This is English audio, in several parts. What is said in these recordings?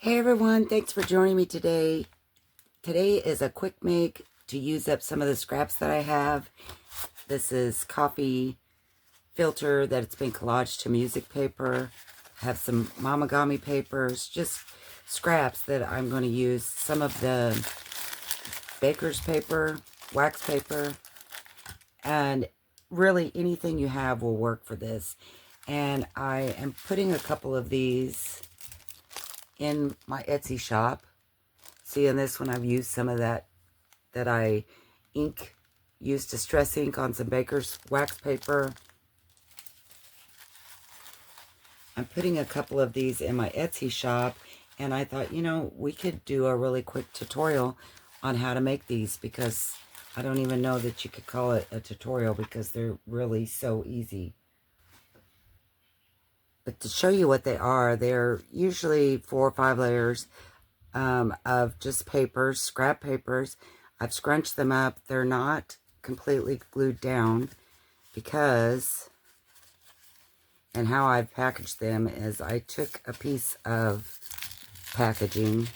Hey everyone, thanks for joining me today. Today is a quick make to use up some of the scraps that I have. This is coffee filter that it's been collaged to music paper. I have some mamagami papers, just scraps that I'm going to use. Some of the baker's paper, wax paper, and really anything you have will work for this. And I am putting a couple of these in my Etsy shop. See, in this one, I've used some of that I used distress ink on some baker's wax paper. I'm putting a couple of these in my Etsy shop, and I thought, we could do a really quick tutorial on how to make these, because I don't even know that you could call it a tutorial because they're really so easy. But to show you what they are, they're usually 4 or 5 layers of just papers, scrap papers. I've scrunched them up. They're not completely glued down because, and how I've packaged them is I took a piece of packaging,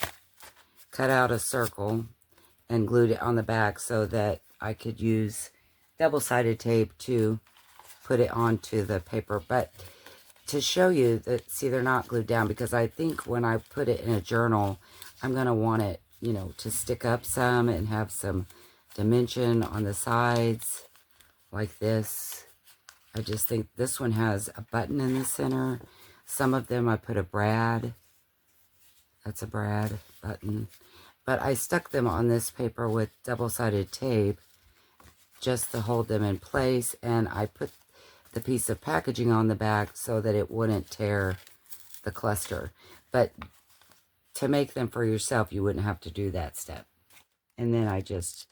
cut out a circle, and glued it on the back so that I could use double-sided tape to put it onto the paper. But to show you that, see, they're not glued down, because I think when I put it in a journal, I'm going to want it, to stick up some and have some dimension on the sides like this. I just think this one has a button in the center. Some of them I put a brad. That's a brad button. But I stuck them on this paper with double-sided tape just to hold them in place, and I put the piece of packaging on the back so that it wouldn't tear the cluster. But to make them for yourself, you wouldn't have to do that step. And then I just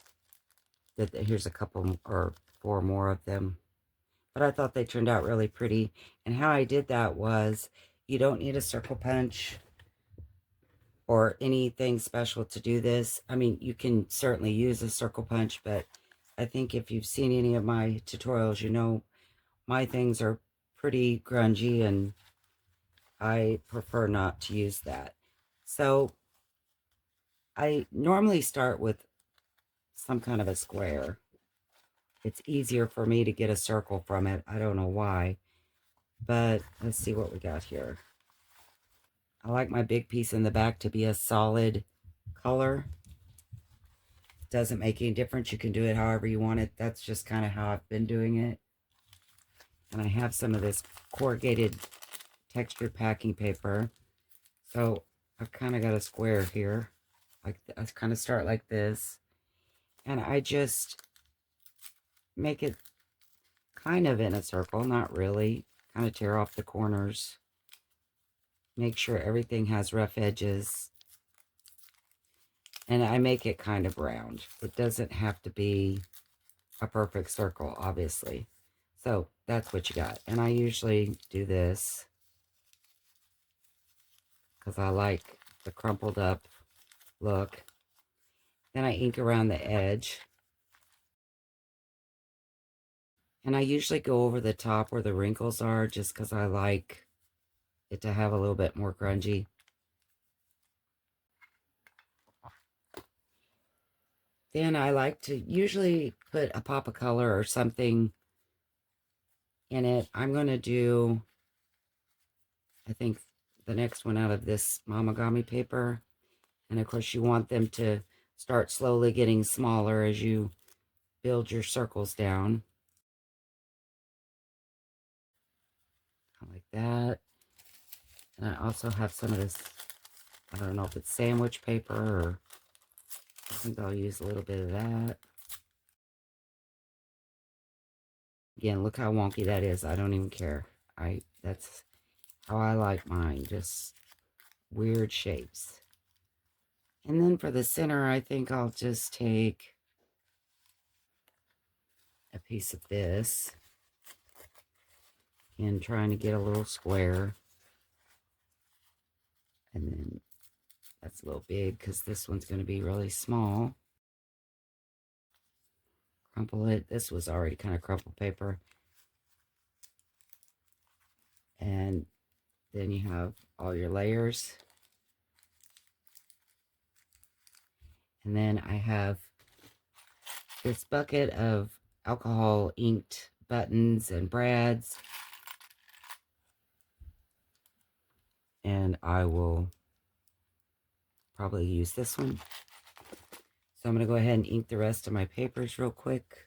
did here's a couple or 4 more of them. But I thought they turned out really pretty. And how I did that was, you don't need a circle punch or anything special to do this. I mean, you can certainly use a circle punch, but I think if you've seen any of my tutorials, my things are pretty grungy and I prefer not to use that. So I normally start with some kind of a square. It's easier for me to get a circle from it. I don't know why, but let's see what we got here. I like my big piece in the back to be a solid color. Doesn't make any difference. You can do it however you want it. That's just kind of how I've been doing it. And I have some of this corrugated textured packing paper. So I've kind of got a square here. I kind of start like this. And I just make it kind of in a circle. Not really. Kind of tear off the corners. Make sure everything has rough edges. And I make it kind of round. It doesn't have to be a perfect circle, obviously. So that's what you got. And I usually do this because I like the crumpled up look. Then I ink around the edge. And I usually go over the top where the wrinkles are, just because I like it to have a little bit more grungy. Then I like to usually put a pop of color or something in it. I'm going to do, I think, the next one out of this mamagami paper. And of course, you want them to start slowly getting smaller as you build your circles down. Like that. And I also have some of this, I don't know if it's sandwich paper, or I think I'll use a little bit of that. Again, look how wonky that is. I don't even care. That's how I like mine. Just weird shapes. And then for the center, I think I'll just take a piece of this and trying to get a little square. And then that's a little big because this one's going to be really small. Crumple it. This was already kind of crumpled paper. And then you have all your layers. And then I have this bucket of alcohol inked buttons and brads. And I will probably use this one. So I'm going to go ahead and ink the rest of my papers real quick.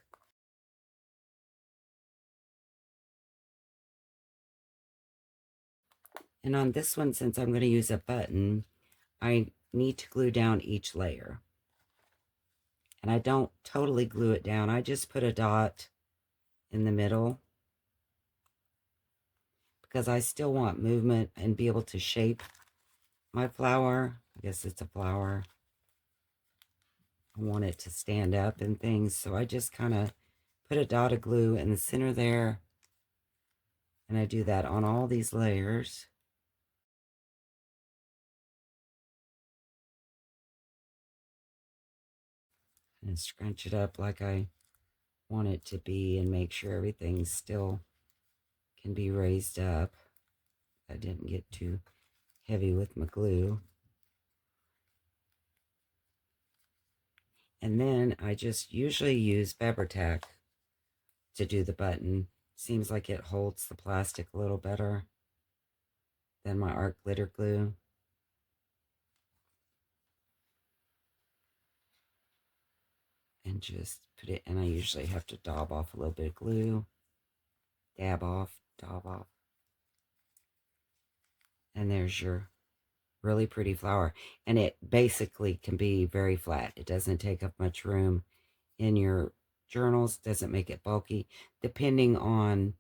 And on this one, since I'm going to use a button, I need to glue down each layer. And I don't totally glue it down. I just put a dot in the middle because I still want movement and be able to shape my flower. I guess it's a flower. I want it to stand up and things. So I just kind of put a dot of glue in the center there. And I do that on all these layers. And scrunch it up like I want it to be and make sure everything still can be raised up. I didn't get too heavy with my glue. And then I just usually use Fabri-Tac to do the button. Seems like it holds the plastic a little better than my art glitter glue. And just put it, and I usually have to dab off a little bit of glue. Dab off, dab off. And there's your really pretty flower. And it basically can be very flat. It doesn't take up much room in your journals, doesn't make it bulky, depending on,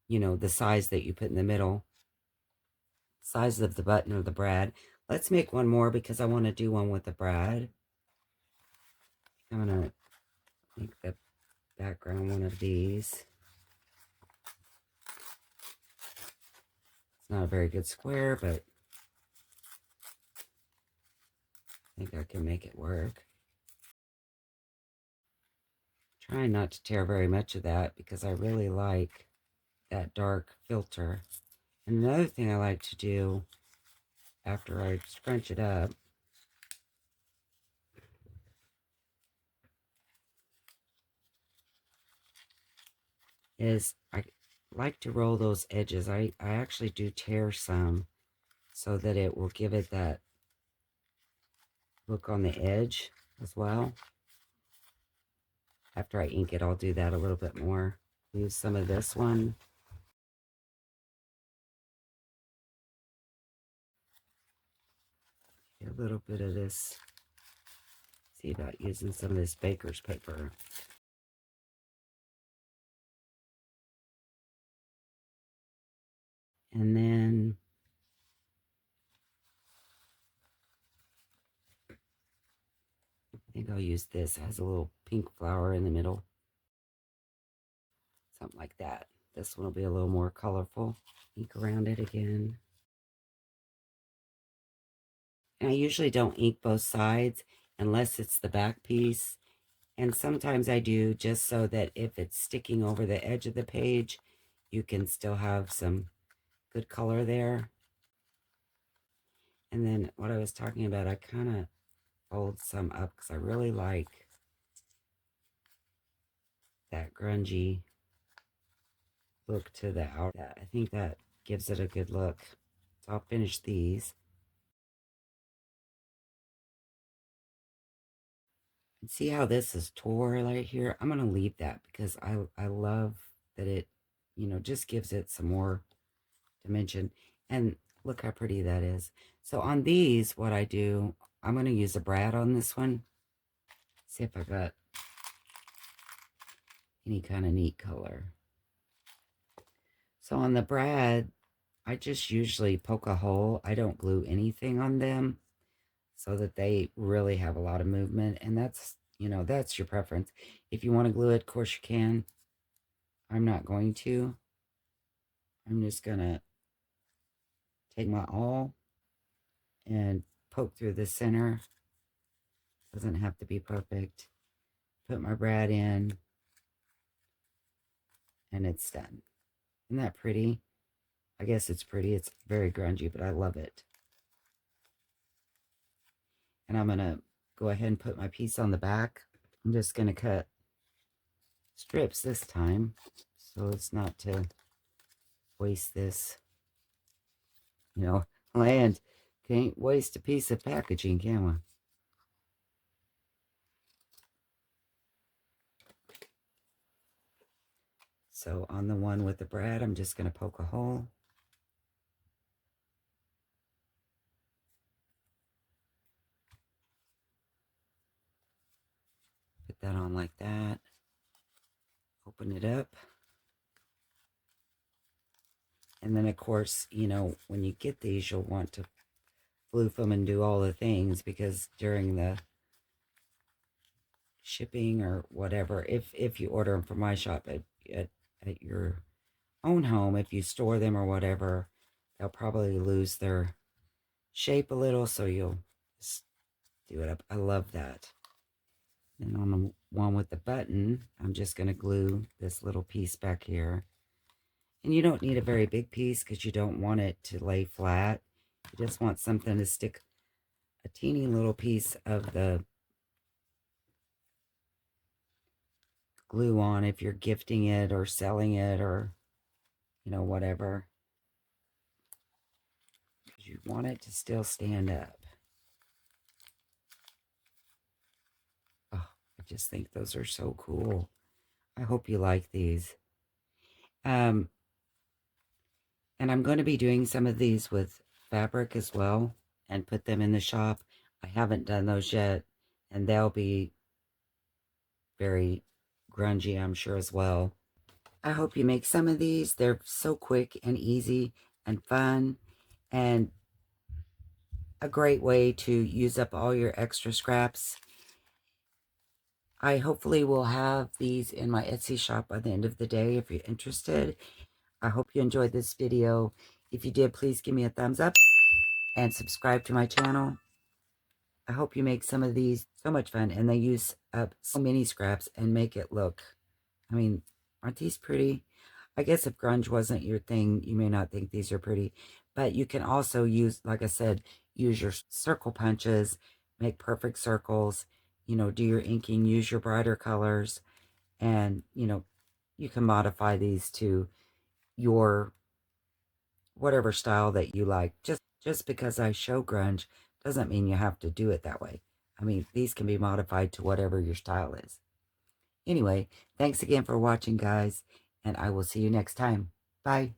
you know, the size that you put in the middle, size of the button or the brad. Let's make one more because I want to do one with the brad. I'm going to make the background one of these. It's not a very good square, but I think I can make it work. Trying not to tear very much of that because I really like that dark filter. And another thing I like to do after I scrunch it up is I like to roll those edges. I actually do tear some so that it will give it that look on the edge as well. After I ink it, I'll do that a little bit more. Use some of this one. Get a little bit of this. See about using some of this baker's paper. And then I think I'll use this. It has a little pink flower in the middle. Something like that. This one will be a little more colorful. Ink around it again. And I usually don't ink both sides unless it's the back piece. And sometimes I do just so that if it's sticking over the edge of the page, you can still have some good color there. And then what I was talking about, I kind of fold some up because I really like that grungy look to the outer. I think that gives it a good look. So I'll finish these. And see how this is tore right here? I'm going to leave that because I love that it, you know, just gives it some more dimension. And look how pretty that is. So on these, what I do, I'm going to use a brad on this one. See if I got any kind of neat color. So on the brad, I just usually poke a hole. I don't glue anything on them so that they really have a lot of movement. And that's, you know, that's your preference. If you want to glue it, of course you can. I'm not going to. I'm just going to take my awl and poke through the center. Doesn't have to be perfect. Put my brad in. And it's done. Isn't that pretty? I guess it's pretty. It's very grungy, but I love it. And I'm going to go ahead and put my piece on the back. I'm just going to cut strips this time, so it's not to waste this, land. Can't waste a piece of packaging, can we? So on the one with the brad, I'm just going to poke a hole. Put that on like that. Open it up. And then, of course, when you get these, you'll want to floof them and do all the things, because during the shipping or whatever, if you order them from my shop at your own home, if you store them or whatever, they'll probably lose their shape a little, so you'll just do it up. I love that. And on the one with the button, I'm just going to glue this little piece back here. And you don't need a very big piece because you don't want it to lay flat. You just want something to stick a teeny little piece of the glue on if you're gifting it or selling it, or whatever. Because you want it to still stand up. Oh, I just think those are so cool. I hope you like these. And I'm going to be doing some of these with fabric as well and put them in the shop. I haven't done those yet, and they'll be very grungy, I'm sure, as well. I hope you make some of these. They're so quick and easy and fun, and a great way to use up all your extra scraps. I hopefully will have these in my Etsy shop by the end of the day if you're interested. I hope you enjoyed this video. If you did, please give me a thumbs up and subscribe to my channel. I hope you make some of these. So much fun, and they use up so many scraps and make it look, I mean, aren't these pretty? I guess if grunge wasn't your thing, you may not think these are pretty, but you can also use, like I said, use your circle punches, make perfect circles, do your inking, use your brighter colors, and, you can modify these to your whatever style that you like. Just because I show grunge doesn't mean you have to do it that way. I mean, these can be modified to whatever your style is. Anyway, thanks again for watching, guys, and I will see you next time. Bye.